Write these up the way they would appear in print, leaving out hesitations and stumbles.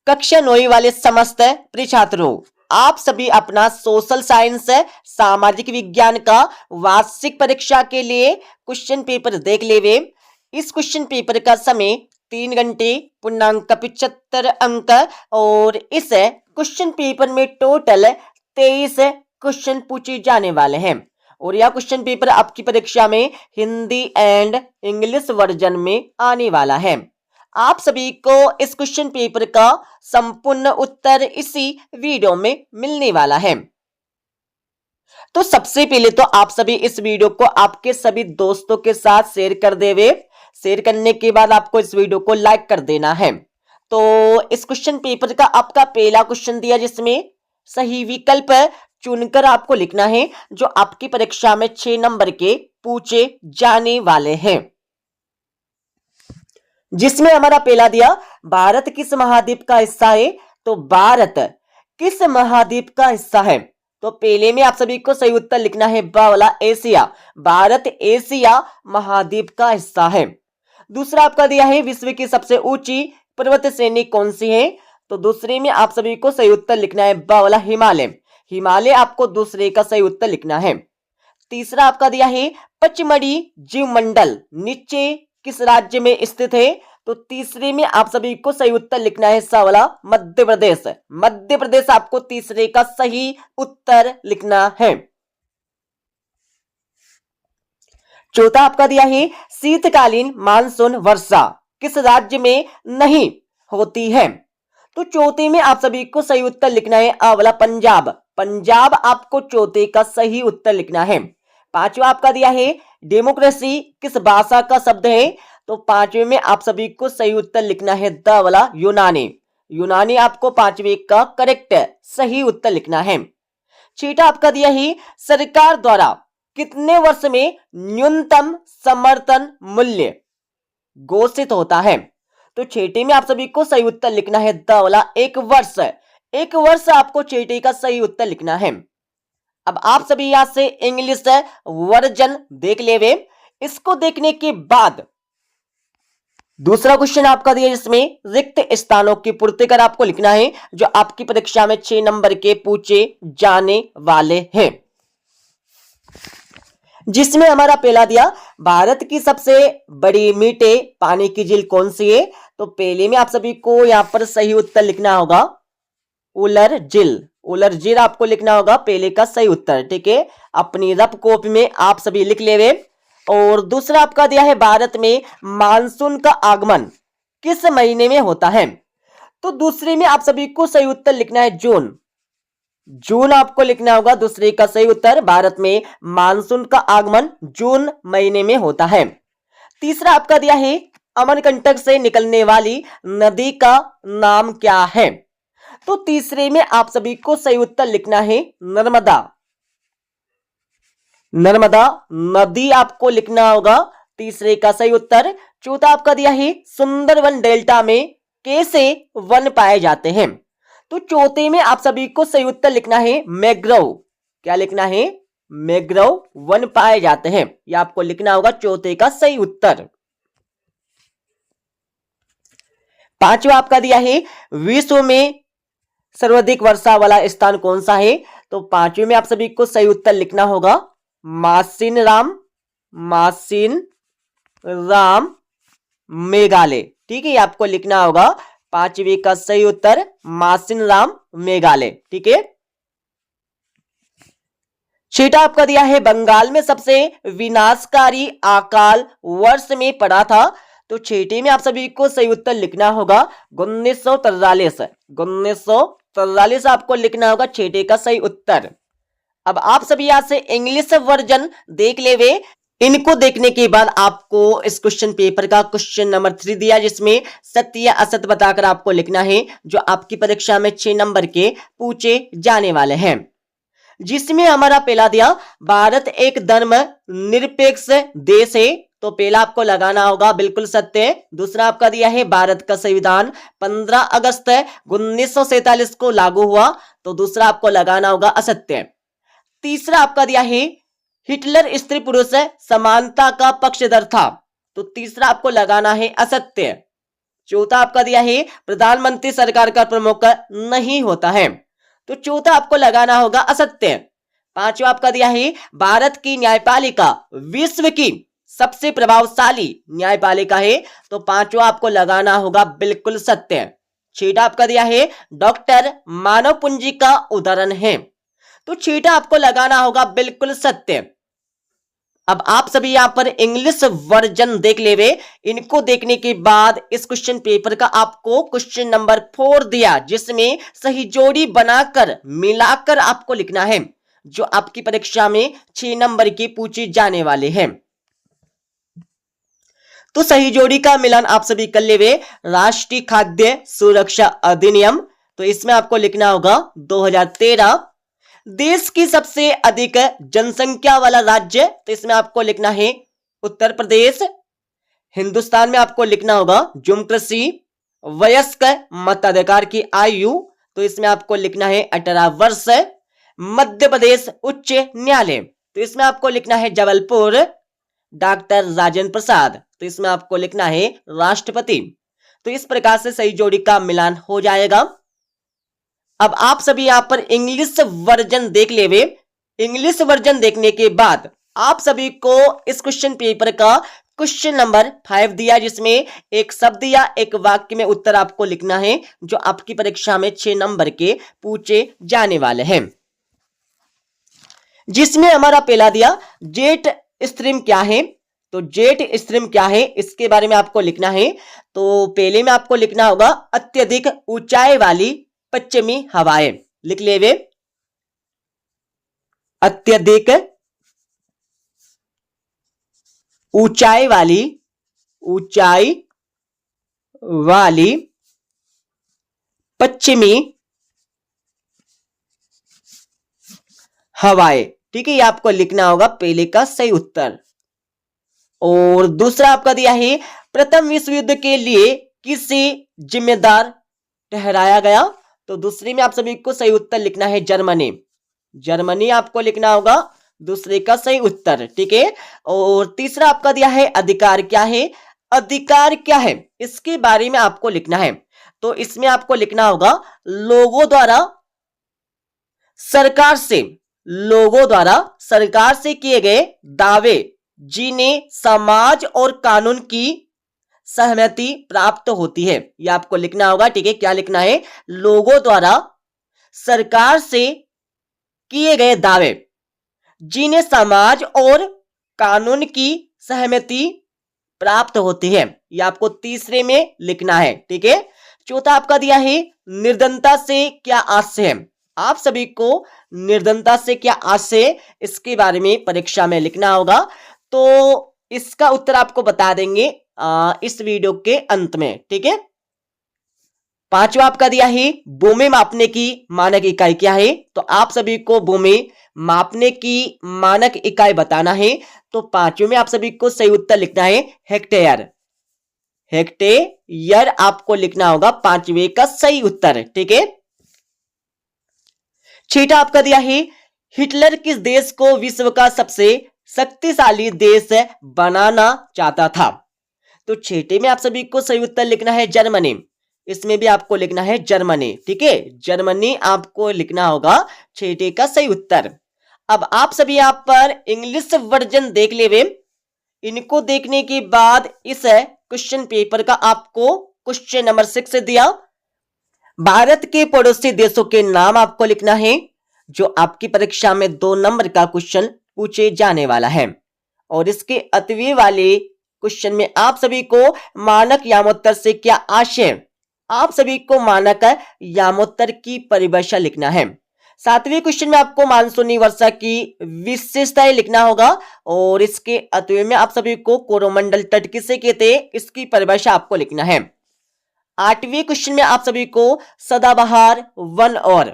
कक्षा 9 वाले समस्त प्रिय छात्रों, आप सभी अपना सोशल साइंस सामाजिक विज्ञान का वार्षिक परीक्षा के लिए क्वेश्चन पेपर देख लेवे। इस क्वेश्चन पेपर का समय 3 घंटे पूर्णांक 75 अंक और इस क्वेश्चन पेपर में टोटल 23 क्वेश्चन पूछे जाने वाले हैं और यह क्वेश्चन पेपर आपकी परीक्षा में हिंदी एंड इंग्लिश वर्जन में आने वाला है। आप सभी को इस क्वेश्चन पेपर का संपूर्ण उत्तर इसी वीडियो में मिलने वाला है। तो सबसे पहले तो आप सभी इस वीडियो को आपके सभी दोस्तों के साथ शेयर कर देवे। शेयर करने के बाद आपको इस वीडियो को लाइक कर देना है। तो इस क्वेश्चन पेपर का आपका पहला क्वेश्चन दिया जिसमें सही विकल्प चुनकर आपको लिखना है जो आपकी परीक्षा में 6 नंबर के पूछे जाने वाले हैं। जिसमें हमारा पहला दिया भारत किस महाद्वीप का हिस्सा है, तो भारत किस महाद्वीप का हिस्सा है। तो पहले में आप सभी को सही उत्तर लिखना है बा वाला एशिया। भारत एशिया महाद्वीप का हिस्सा है। दूसरा आपका दिया है विश्व की सबसे ऊंची पर्वत श्रेणी कौन सी है, तो दूसरे में आप सभी को सही उत्तर लिखना है बा वाला हिमालय। हिमालय आपको दूसरे का सही उत्तर लिखना है। तीसरा आपका दिया है पचमढ़ी जीवमंडल नीचे किस राज्य में स्थित है, तो तीसरे में आप सभी को सही उत्तर लिखना है सा वाला मध्य प्रदेश। मध्य प्रदेश आपको तीसरे का सही उत्तर लिखना है। चौथा आपका दिया है शीतकालीन मानसून वर्षा किस राज्य में नहीं होती है, तो चौथे में आप सभी को सही उत्तर लिखना है आ वाला पंजाब। पंजाब आपको चौथे का सही उत्तर लिखना है। पांचवा आपका दिया है डेमोक्रेसी किस भाषा का शब्द है, तो पांचवे में आप सभी को सही उत्तर लिखना है द वाला यूनानी। यूनानी आपको पांचवे का करेक्ट सही उत्तर लिखना है। छठा आपका दिया है सरकार द्वारा कितने वर्ष में न्यूनतम समर्थन मूल्य घोषित होता है, तो छठे में आप सभी को सही उत्तर लिखना है द वाला 1 वर्ष। 1 वर्ष आपको छठे का सही उत्तर लिखना है। अब आप सभी यहां से इंग्लिश वर्जन देख लेवे। इसको देखने के बाद दूसरा क्वेश्चन आपका दिया जिसमें रिक्त स्थानों की पूर्ति कर आपको लिखना है जो आपकी परीक्षा में 6 नंबर के पूछे जाने वाले हैं। जिसमें हमारा पहला दिया भारत की सबसे बड़ी मीठे पानी की झील कौन सी है, तो पहले में आप सभी को यहां पर सही उत्तर लिखना होगा उलर झील। उलर झील आपको लिखना होगा पहले का सही उत्तर। ठीक है, अपनी रफ कॉपी में आप सभी लिख लेवे। और दूसरा आपका दिया है भारत में मानसून का आगमन किस महीने में होता है, तो दूसरे में आप सभी को सही उत्तर लिखना है जून। जून आपको लिखना होगा दूसरे का सही उत्तर। भारत में मानसून का आगमन जून महीने में होता है। तीसरा आपका दिया है अमरकंटक से निकलने वाली नदी का नाम क्या है, तो तीसरे में आप सभी को सही उत्तर लिखना है नर्मदा। नर्मदा नदी आपको लिखना होगा तीसरे का सही उत्तर। चौथा आपका दिया है सुंदरवन डेल्टा में कैसे वन पाए जाते हैं, तो चौथे में आप सभी को सही उत्तर लिखना है मैग्रोव। क्या लिखना है, मैग्रोव वन पाए जाते हैं। यह आपको लिखना होगा चौथे का सही उत्तर। पांचवा आपका दिया है विश्व में सर्वाधिक वर्षा वाला स्थान कौन सा है, तो पांचवे में आप सभी को सही उत्तर लिखना होगा मासिनराम। मासिनराम मेघालय। ठीक है, आपको लिखना होगा पांचवे का सही उत्तर मासिनराम मेघालय। ठीक है, छठा आपका दिया है बंगाल में सबसे विनाशकारी अकाल वर्ष में पड़ा था, तो छठे में आप सभी को सही उत्तर लिखना होगा 1943। 1943 आपको लिखना होगा छठे का सही उत्तर। अब आप सभी यहां से इंग्लिश वर्जन देख लेवे। इनको देखने के बाद आपको इस क्वेश्चन पेपर का क्वेश्चन नंबर 3 दिया जिसमें सत्य या असत्य बताकर आपको लिखना है जो आपकी परीक्षा में 6 नंबर के पूछे जाने वाले हैं। जिसमें हमारा पहला दिया भारत एक धर्म निरपेक्ष देश है, तो पहला आपको लगाना होगा बिल्कुल सत्य। दूसरा आपका दिया है भारत का संविधान 15 अगस्त 1947 को लागू हुआ, तो दूसरा आपको लगाना होगा असत्य। तीसरा आपका दिया है हिटलर स्त्री पुरुष समानता का पक्षधर था, तो तीसरा आपको लगाना है असत्य। चौथा आपका दिया है प्रधानमंत्री सरकार का प्रमुख नहीं होता है, तो चौथा आपको लगाना होगा असत्य। पांचवा आपका दिया है भारत की न्यायपालिका विश्व की सबसे प्रभावशाली न्यायपालिका है, तो पांचवा आपको लगाना होगा बिल्कुल सत्य। छठा आपका दिया है डॉक्टर मानव पूंजी का उदाहरण है, तो छठा आपको लगाना होगा बिल्कुल सत्य। अब आप सभी यहां पर इंग्लिश वर्जन देख लेवे। इनको देखने के बाद इस क्वेश्चन पेपर का आपको क्वेश्चन नंबर 4 दिया, जिसमें सही जोड़ी बनाकर मिलाकर आपको लिखना है, जो आपकी परीक्षा में 6 नंबर की पूछी जाने वाले हैं। तो सही जोड़ी का मिलान आप सभी कर लेवे। राष्ट्रीय खाद्य सुरक्षा अधिनियम, तो इसमें आपको लिखना होगा 2013। देश की सबसे अधिक जनसंख्या वाला राज्य, तो इसमें आपको लिखना है उत्तर प्रदेश। हिंदुस्तान में आपको लिखना होगा जम्मू कश्मीर। वयस्क मताधिकार की आयु, तो इसमें आपको लिखना है 18 वर्ष। मध्य प्रदेश उच्च न्यायालय, तो इसमें आपको लिखना है जबलपुर। डॉक्टर राजेंद्र प्रसाद, तो इसमें आपको लिखना है राष्ट्रपति। तो इस प्रकार से सही जोड़ी का मिलान हो जाएगा। अब आप सभी यहां पर इंग्लिश वर्जन देख लेवे। इंग्लिश वर्जन देखने के बाद आप सभी को इस क्वेश्चन पेपर का क्वेश्चन नंबर 5 दिया, जिसमें एक शब्द या एक वाक्य में उत्तर आपको लिखना है, जो आपकी परीक्षा में 6 नंबर के पूछे जाने वाले हैं। जिसमें हमारा पहला दिया जेट स्ट्रीम क्या है, तो जेट स्ट्रीम क्या है इसके बारे में आपको लिखना है। तो पहले में आपको लिखना होगा अत्यधिक ऊंचाई वाली पश्चिमी हवाएं, लिख लेवे। अत्यधिक ऊंचाई वाली पश्चिमी हवाएं, ठीक है, ये आपको लिखना होगा पहले का सही उत्तर। और दूसरा आपका दिया है प्रथम विश्व युद्ध के लिए किसे जिम्मेदार ठहराया गया, तो दूसरे में आप सभी को सही उत्तर लिखना है जर्मनी। जर्मनी आपको लिखना होगा दूसरे का सही उत्तर, ठीक है। और तीसरा आपका दिया है अधिकार क्या है। अधिकार क्या है इसके बारे में आपको लिखना है, तो इसमें आपको लिखना होगा लोगों द्वारा सरकार से किए गए दावे जिन्हें समाज और कानून की सहमति प्राप्त होती है, यह आपको लिखना होगा, ठीक है। क्या लिखना है, लोगों द्वारा सरकार से किए गए दावे जिन्हें समाज और कानून की सहमति प्राप्त होती है, यह आपको तीसरे में लिखना है, ठीक है। चौथा आपका दिया है निर्धनता से क्या आशय है। आप सभी को निर्धनता से क्या आशय है इसके बारे में परीक्षा में लिखना होगा, तो इसका उत्तर आपको बता देंगे इस वीडियो के अंत में, ठीक है। पांचवा आपका दिया है भूमि मापने की मानक इकाई क्या है, तो आप सभी को भूमि मापने की मानक इकाई बताना है, तो पांचवे में आप सभी को सही उत्तर लिखना है हेक्टेयर। हेक्टेयर आपको लिखना होगा पांचवे का सही उत्तर, ठीक है। छठा आपका दिया है हिटलर किस देश को विश्व का सबसे शक्तिशाली देश बनाना चाहता था, तो छठे में आप सभी को सही उत्तर लिखना है जर्मनी। इसमें भी आपको लिखना है जर्मनी, ठीक है, जर्मनी आपको लिखना होगा छठे का सही उत्तर। अब आप सभी यहां पर इंग्लिश वर्जन देख लेवे। इनको देखने के बाद इस क्वेश्चन पेपर का आपको क्वेश्चन नंबर 6 दिया। भारत के पड़ोसी देशों के नाम आपको लिखना है, जो आपकी परीक्षा में 2 नंबर का क्वेश्चन पूछे जाने वाला है। और इसके अतवे वाले क्वेश्चन में आप सभी को मानक यामोत्तर से क्या आशय, आप सभी को मानक यामोत्तर की परिभाषा लिखना है। 7वें क्वेश्चन में आपको मानसूनी वर्षा की विशेषताएं लिखना होगा, और इसके अतवे में आप सभी को कोरोमंडल तट किसे कहते हैं इसकी परिभाषा आपको लिखना है। 8वें क्वेश्चन में आप सभी को सदाबहार वन और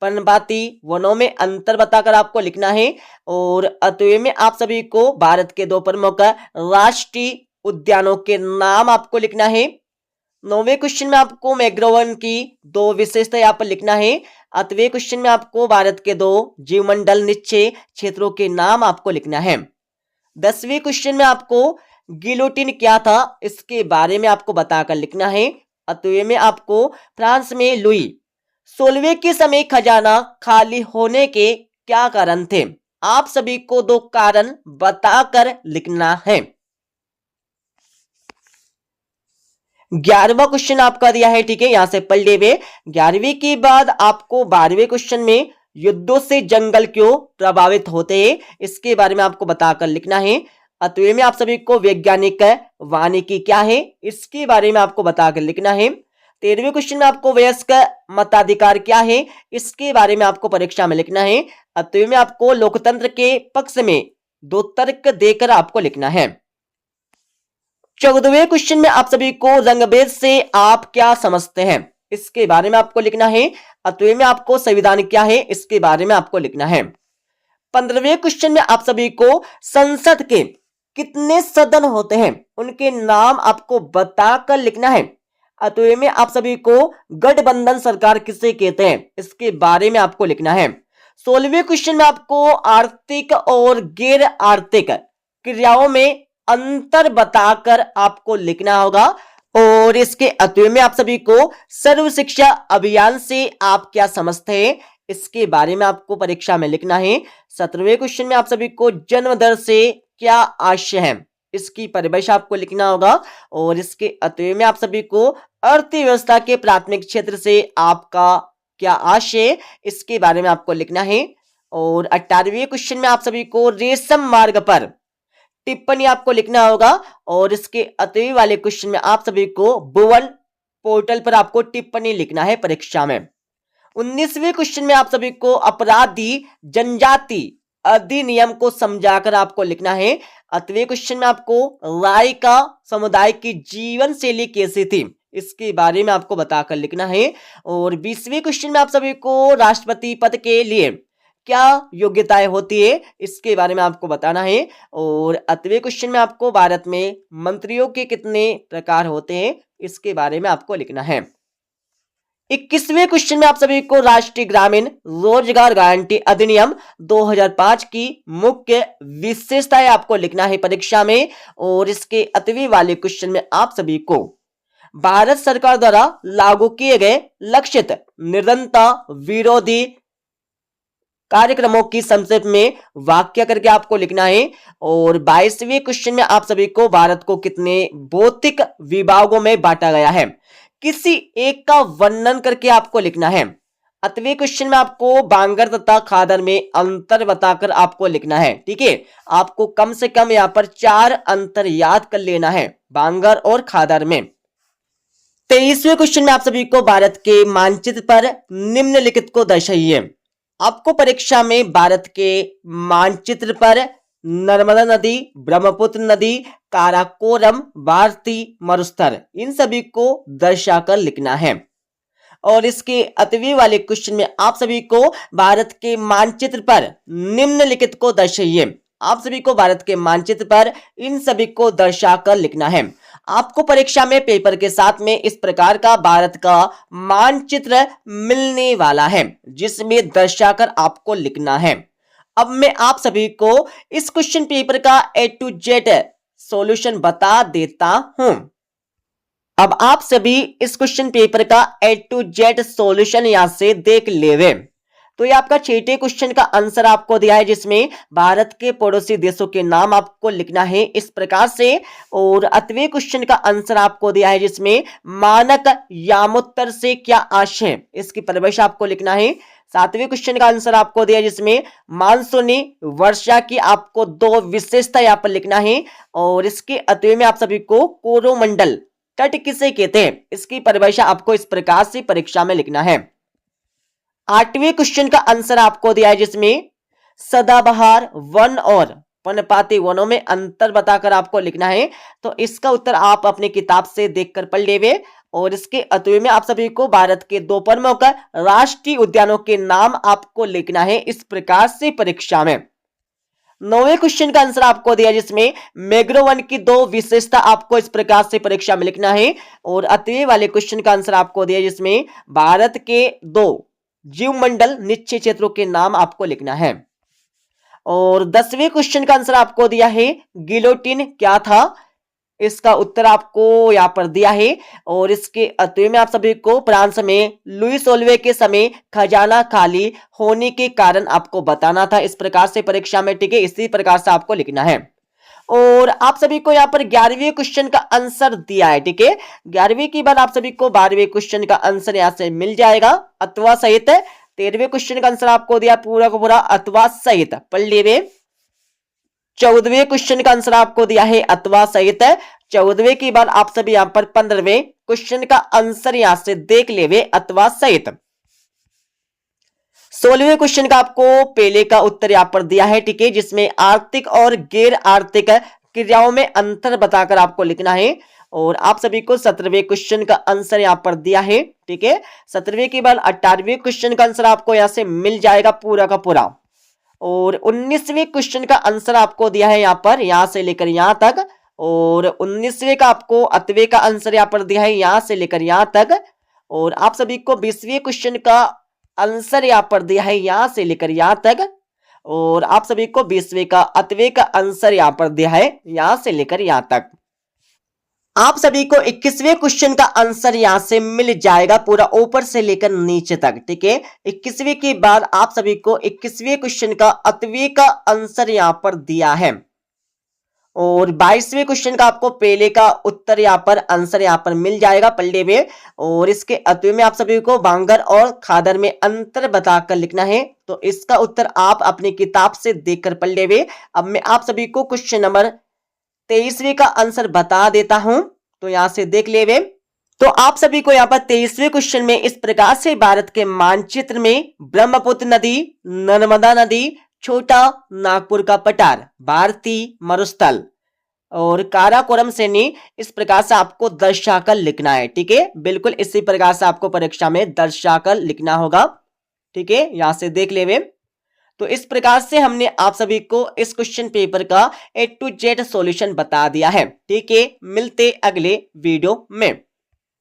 पर्णपाती वनों में अंतर बताकर आपको लिखना है, और अतवे में आप सभी को भारत के 2 प्रमुख राष्ट्रीय उद्यानों के नाम आपको लिखना है। 9वें क्वेश्चन में आपको मैग्रोवन की 2 विशेषताएं यहाँ पर लिखना है। 8वें क्वेश्चन में आपको भारत के 2 जीवमंडल निश्चय क्षेत्रों के नाम आपको लिखना है। 10वें क्वेश्चन में आपको गिलोटिन क्या था इसके बारे में आपको बताकर लिखना है। 8वें में आपको फ्रांस में लुई 16वें के समय खजाना खाली होने के क्या कारण थे? आप सभी को 2 कारण बताकर लिखना है। 11वां क्वेश्चन आपका दिया है, ठीक है, यहां से पढ़ लेवे। 11वीं के बाद आपको 12वें क्वेश्चन में युद्धों से जंगल क्यों प्रभावित होते हैं इसके बारे में आपको बताकर लिखना है। 8वें में आप सभी को वैज्ञानिक वानिकी क्या है इसके बारे में आपको बताकर लिखना है। 13वें क्वेश्चन में आपको वयस्क मताधिकार क्या है इसके बारे में आपको परीक्षा में लिखना है। 8वें में आपको लोकतंत्र के पक्ष में 2 तर्क देकर आपको लिखना है। 14वें क्वेश्चन में आप सभी को रंगभेद से आप क्या समझते हैं इसके बारे में आपको लिखना है। 8वें में आपको संविधान क्या है इसके बारे में आपको लिखना है। 15वें क्वेश्चन में आप सभी को संसद के कितने सदन होते हैं उनके नाम आपको बताकर लिखना है। 8वें में आप सभी को गठबंधन सरकार किसे कहते हैं इसके बारे में आपको लिखना है। 16वें क्वेश्चन में आपको आर्थिक और गैर आर्थिक क्रियाओं में अंतर बताकर आपको लिखना होगा। और इसके 8वें में आप सभी को सर्व शिक्षा अभियान से आप क्या समझते हैं इसके बारे में आपको परीक्षा में लिखना है। 17वें क्वेश्चन में आप सभी को जन्म दर से क्या आशय है इसकी परिभाषा आपको लिखना होगा। और इसके 8वें में आप सभी को अर्थव्यवस्था के प्राथमिक क्षेत्र से आपका क्या आशय इसके बारे में आपको लिखना है। और 18वें क्वेश्चन में आप सभी को रेशम मार्ग पर टिप्पणी आपको लिखना होगा। और इसके 8वें वाले क्वेश्चन में आप सभी को भुवन पोर्टल पर आपको टिप्पणी लिखना है परीक्षा में। 19वें क्वेश्चन में आप सभी को अपराधी जनजाति अधिनियम को समझाकर आपको लिखना है। 8वें क्वेश्चन में आपको राय का समुदाय की जीवन शैली कैसी थी इसके बारे में आपको बताकर लिखना है। और 20वें क्वेश्चन में आप सभी को राष्ट्रपति पद के लिए क्या योग्यताएं होती है इसके बारे में आपको बताना है। और 8वें क्वेश्चन में आपको भारत में मंत्रियों के कितने प्रकार होते हैं इसके बारे में आपको लिखना है। 21वें क्वेश्चन में आप सभी को राष्ट्रीय ग्रामीण रोजगार गारंटी अधिनियम 2005 की मुख्य विशेषताएं आपको लिखना है परीक्षा में। और इसके 8वें वाले क्वेश्चन में आप सभी को भारत सरकार द्वारा लागू किए गए लक्षित निरंतर विरोधी कार्यक्रमों की संक्षेप में वाक्य करके आपको लिखना है। और 22वें क्वेश्चन में आप सभी को भारत को कितने भौतिक विभागों में बांटा गया है किसी एक का वर्णन करके आपको लिखना है। 8वें क्वेश्चन में आपको बांगर तथा खादर में अंतर बताकर आपको लिखना है, ठीक है। आपको कम से कम यहाँ पर 4 अंतर याद कर लेना है बांगर और खादर में। 23वें क्वेश्चन में आप सभी को भारत के मानचित्र पर निम्नलिखित को दर्शाइए। आपको परीक्षा में भारत के मानचित्र पर नर्मदा नदी, ब्रह्मपुत्र नदी, काराकोरम, भारती मरुस्थल इन सभी को दर्शाकर लिखना है। और इसके 8वें वाले क्वेश्चन में आप सभी को भारत के मानचित्र पर निम्नलिखित को दर्शाइए। आप सभी को भारत के मानचित्र पर इन सभी को दर्शाकर लिखना है। आपको परीक्षा में पेपर के साथ में इस प्रकार का भारत का मानचित्र मिलने वाला है जिसमें दर्शाकर आपको लिखना है। अब मैं आप सभी को इस क्वेश्चन पेपर का A to Z सॉल्यूशन बता देता हूं। अब आप सभी इस क्वेश्चन पेपर का A to Z सॉल्यूशन यहां से देख लेवे। तो ये आपका 6ठे क्वेश्चन का आंसर आपको दिया है जिसमें भारत के पड़ोसी देशों के नाम आपको लिखना है इस प्रकार से। और 8वें क्वेश्चन का आंसर आपको दिया है जिसमें मानक यामोत्तर से क्या आशय इसकी परिभाषा आपको लिखना है। 7वें क्वेश्चन का आंसर आपको दिया है जिसमें मानसूनी वर्षा की आपको 2 विशेषता यहाँ पर लिखना है। और इसके 8वें में आप सभी को कोरोमंडल तट किसे कहते हैं इसकी परिभाषा आपको इस प्रकार से परीक्षा में लिखना है। 8वें क्वेश्चन का आंसर आपको दिया है जिसमें सदाबहार वन और पर्णपाती वनों में अंतर बताकर आपको लिखना है। तो इसका उत्तर आप अपनी किताब से देखकर पढ़ लेवे। और इसके 8वें में आप सभी को भारत के 2 प्रमुख राष्ट्रीय उद्यानों के नाम आपको लिखना है इस प्रकार से परीक्षा में। 9वें क्वेश्चन का आंसर आपको दिया जिसमें मैंग्रोव वन की 2 विशेषता आपको इस प्रकार से परीक्षा में लिखना है। और 8वें वाले क्वेश्चन का आंसर आपको दिया जिसमें भारत के 2 जीवमंडल निश्चित क्षेत्रों के नाम आपको लिखना है। और 10वें क्वेश्चन का आंसर आपको दिया है गिलोटिन क्या था इसका उत्तर आपको यहाँ पर दिया है। और इसके अतवे में आप सभी को फ्रांस में लुई 16वें के समय खजाना खाली होने के कारण आपको बताना था। इस प्रकार से परीक्षा में, ठीक है, इसी प्रकार से आपको लिखना है। और आप सभी को यहाँ पर 11वें क्वेश्चन का आंसर दिया है, ठीक है। 11वीं की बात आप सभी को 12वें क्वेश्चन का आंसर यहाँ से मिल जाएगा, अथवा सहित। 13वें क्वेश्चन का आंसर आपको दिया पूरा का पूरा अथवा सहित। पढ़ लीजिए। 14वें क्वेश्चन का आंसर आपको दिया है अथवा सहित। 14वें की बात आप सभी यहाँ पर 15वें क्वेश्चन का आंसर यहाँ से देख लेवे अथवा सहित। 16वें क्वेश्चन का आपको पहले का उत्तर यहाँ पर दिया है, ठीक है, जिसमें आर्थिक और गैर आर्थिक क्रियाओं में अंतर बताकर आपको लिखना है। और आप सभी को 17वें क्वेश्चन का आंसर यहाँ पर दिया है, ठीक है। 17वें के बाद 18वें क्वेश्चन का आंसर आपको यहाँ से मिल जाएगा पूरा का पूरा। और 19वें क्वेश्चन का आंसर आपको दिया है यहाँ पर, यहाँ से लेकर यहाँ तक। और 19वें का आपको अतवे का आंसर यहाँ पर दिया है, यहाँ से लेकर यहाँ तक। और आप सभी को 20वें क्वेश्चन का आंसर यहाँ पर दिया है, यहाँ से लेकर यहाँ तक। और आप सभी को 20वें का अतवे का आंसर यहाँ पर दिया है, यहाँ से लेकर यहाँ तक। आप सभी को 21वें क्वेश्चन का आंसर यहां से मिल जाएगा पूरा ऊपर से लेकर नीचे तक, ठीक है। 21वें के बाद आप सभी को 21वें क्वेश्चन का अतवे का आंसर यहां पर दिया है। और 22वें क्वेश्चन का आपको पहले का उत्तर यहाँ पर आंसर यहाँ पर मिल जाएगा पल्ले में। और इसके अतवे में आप सभी को बांगर और खादर में अंतर बताकर लिखना है। तो इसका उत्तर आप अपनी किताब से देखकर पल्ले में। अब मैं आप सभी को क्वेश्चन नंबर 23वें का आंसर बता देता हूं, तो यहां से देख लेवे। तो आप सभी को यहाँ पर 23वें क्वेश्चन में इस प्रकार से भारत के मानचित्र में ब्रह्मपुत्र नदी, नर्मदा नदी, छोटा नागपुर का पठार, भारतीय मरुस्थल और काराकोरम श्रेणी इस प्रकार से आपको दर्शाकर लिखना है, ठीक है। बिल्कुल इसी प्रकार से आपको परीक्षा में दर्शाकर लिखना होगा, ठीक है। यहां से देख लेवे। तो इस प्रकार से हमने आप सभी को इस क्वेश्चन पेपर का A to Z सॉल्यूशन बता दिया है, ठीक है। मिलते अगले वीडियो में।